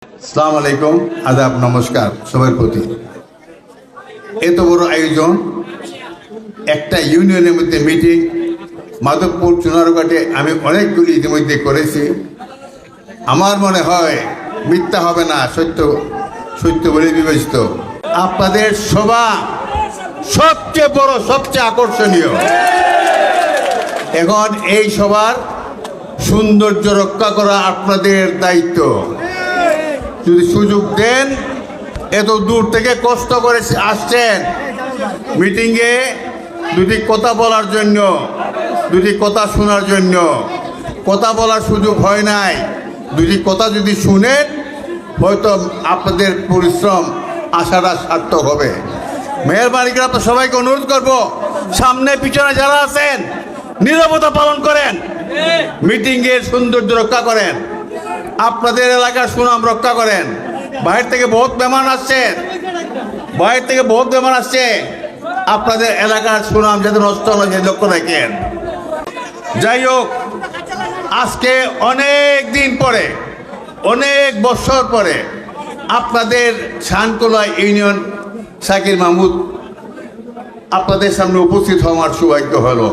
আসসালামু আলাইকুম, আদাব, নমস্কার সবার প্রতি। এত বড় আয়োজন, একটা ইউনিয়নের মধ্যে মিটিং, মাধবপুর চুনারঘাটে আমি অনেকগুলি ইতিমধ্যে করেছি। আমার মনে হয় মিথ্যা হবে না, সত্য সত্য বলে বিবেচিত। আপনাদের সভা সবচেয়ে বড়, সবচেয়ে আকর্ষণীয়। এখন এই সভার সৌন্দর্য রক্ষা করা আপনাদের দায়িত্ব। যদি সুযোগ দেন, এত দূর থেকে কষ্ট করে আসছেন মিটিংয়ে দুটি কথা বলার জন্য, দুটি কথা শোনার জন্য। কথা বলার সুযোগ হয় নাই, দুটি কথা যদি শুনেন হয়তো আপনাদের পরিশ্রম আশাটা সার্থক হবে। মেহরবানি করে আপনার সবাইকে অনুরোধ করব, সামনে পিছনে যারা আছেন নীরবতা পালন করেন, মিটিংয়ের সৌন্দর্য রক্ষা করেন, আপনাদের এলাকার সুনাম রক্ষা করেন। বাইরে থেকে বহুত মেহমান আসছেন, বাইরে থেকে বহুত মেহমান আসছে, আপনাদের এলাকার সুনাম যাতে নষ্ট হয় সেই লক্ষ্য রাখেন। যাই হোক, আজকে অনেক দিন পরে, অনেক বছর পরে আপনাদের শানকোলা ইউনিয়ন শাকির মাহমুদ আপনাদের সামনে উপস্থিত হওয়ার সৌভাগ্য হলো।